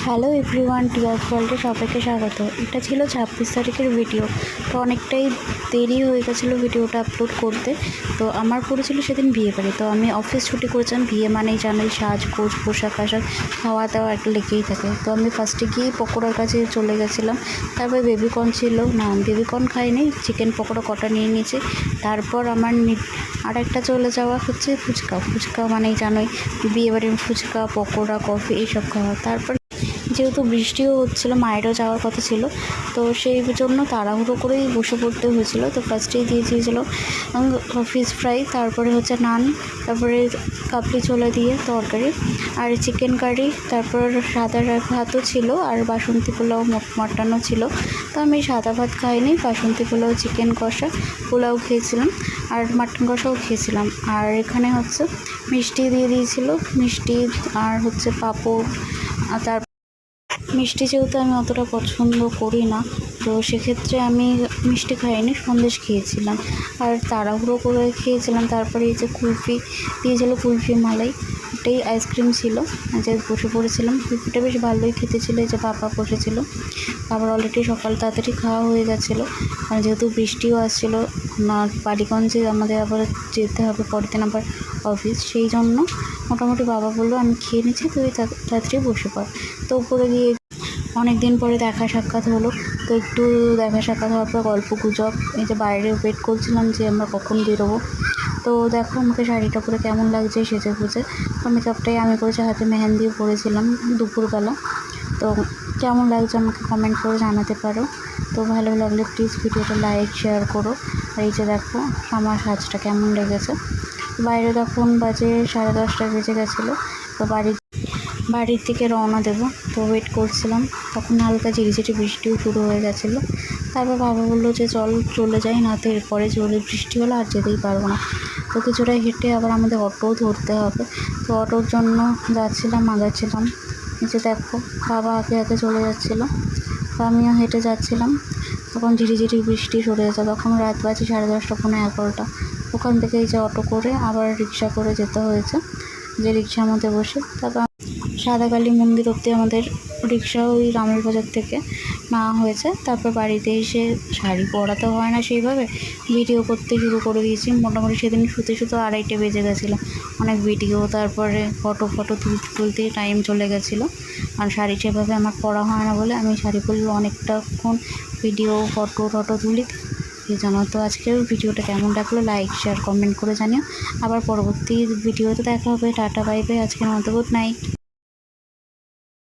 Hello everyone, tears ওয়ার্ল্ডে সবাইকে স্বাগত। এটা ছিল 26 তারিখের ভিডিও। তো অনেকটাই দেরি হয়ে গেছিলো ভিডিওটা আপলোড করতে। তো আমার পড়েছিল সেদিন বিয়ে বাড়ি। তো আমি অফিস ছুটি করেছিলাম। বিয়ে মানেই জানোই সাজগোজ, পোশাক আশাক, খাওয়া দাওয়া একটা লেগেই থাকে। তো আমি ফার্স্টে গিয়েই পকোড়ার কাছে চলে গেছিলাম। তারপরে বেবিকর্ন ছিল, না বেবিকর্ন খাইনি, চিকেন পকোড়া কটা নিয়ে নিয়েছি। তারপর আমার আর একটা চলে যাওয়া হচ্ছে ফুচকা মানেই জানোই বিয়েবাড়ির ফুচকা, পকোড়া, কফি এইসব খাওয়া। তারপর যেহেতু বৃষ্টিও হচ্ছিলো, মায়েরও যাওয়ার কথা ছিল, তো সেই জন্য তাড়াহুড়ো করেই বসে পড়তে হয়েছিল। তো ফার্স্টেই দিয়ে দিয়েছিলো ফিশ ফ্রাই, তারপরে হচ্ছে নান, তারপরে কাবলি ছোলা দিয়ে তরকারি আর চিকেন কারি, তারপর সাদা ভাতও ছিল আর বাসন্তী পোলাও মাটনও ছিল। তো আমি সাদা ভাত খাইনি, বাসন্তী পোলাও, চিকেন কষা, পোলাও খেয়েছিলাম আর মাটন কষাও খেয়েছিলাম। আর এখানে হচ্ছে মিষ্টি দিয়ে দিয়েছিল, মিষ্টি আর হচ্ছে পাঁপড়। তার মিষ্টি যেহেতু আমি অতটা পছন্দ করি না, তো সেক্ষেত্রে আমি মিষ্টি খাইনি, সন্দেশ খেয়েছিলাম আর তাড়াহুড়ো করে খেয়েছিলাম। তারপরে এই যে কুলফি দিয়েছিল, কুলফি মালাই, এটাই আইসক্রিম ছিল, যে বসে পড়েছিলাম। কুলফিটা বেশ ভালোই খেতে ছিল। এই যে বাবা বসেছিল, বাবার অলরেডি সকাল তাড়াতাড়ি খাওয়া হয়ে গেছিলো। আর যেহেতু বৃষ্টিও আসছিলো, বাড়িগঞ্জে আমাদের আবার যেতে হবে পরের দিন আবার অফিস, সেই জন্য মোটামুটি বাবা বললো আমি খেয়ে নিচ্ছি, তুই তাড়াতাড়ি বসে পড়। তো উপরে গিয়ে অনেক দিন পরে দেখা সাক্ষাৎ হলো। তো একটু দেখা সাক্ষাৎ হওয়ার পর গল্প গুজব, এই যে বাইরে ওয়েট করছিলাম যে আমরা কখন বেরোবো। তো দেখো আমাকে শাড়িটা পরে কেমন লাগছে সেজে গুজে। তো মেকআপটাই আমি করেছি, হাতে মেহেন্দিও পরেছিলাম দুপুরবেলা। তো কেমন লাগছে আমাকে কমেন্ট করে জানাতে পারো। তো ভালো লাগলে প্লিজ ভিডিওটা লাইক শেয়ার করো। আর এই যে দেখো আমার সাজটা কেমন লেগেছে। বাইরে তখন বাজে 10:30 বেজে গেছিলো। তো বাড়ির দিকে রওনা দেবো। তো ওয়েট করছিলাম, তখন হালকা ঝিরিঝিরি বৃষ্টিও শুরু হয়ে গেছিলো। তারপর বাবা বললো যে চলে যাই, না তো এরপরে জোরে বৃষ্টি হলো আর যেতেই পারবো না। তো কিছুটা হেঁটে আবার আমাদের অটোও ধরতে হবে। তো অটোর জন্য আগাচ্ছিলাম। নিচে দেখো বাবা আগে চলে যাচ্ছিলো, তো আমিও হেঁটে যাচ্ছিলাম। তখন ঝিরিঝিরি বৃষ্টি সরে গেছে। তখন রাত বাজে 10:30, পৌনে 11টা। ওখান থেকে এই যে অটো করে আবার রিক্সা করে যেতে হয়েছে, যে রিক্সার মধ্যে বসে। তারপর সাদাকালী মন্দির অব্দি আমাদের রিক্সা ওই রামের বাজার থেকে নেওয়া হয়েছে। তারপর বাড়িতে এসে শাড়ি পরা তো হয় না সেইভাবে, ভিডিও করতে শুরু করে দিয়েছি। মোটামুটি সেদিন শুতে 2:30 বেজে গেছিলো। অনেক ভিডিও, তারপরে ফটো তুলতে টাইম চলে গেছিলো। আর শাড়ি সেভাবে আমার পরা হয় না বলে আমি শাড়ি পরলে অনেকটাক্ষণ ভিডিও ফটো তুলি, এই জন্য। তো আজকের ভিডিওটা কেমন লাগলো লাইক শেয়ার কমেন্ট করে জানিও। আবার পরবর্তী ভিডিওতে দেখা হবে। টাটা বাই বাই, আজকের মতো গুড নাইট।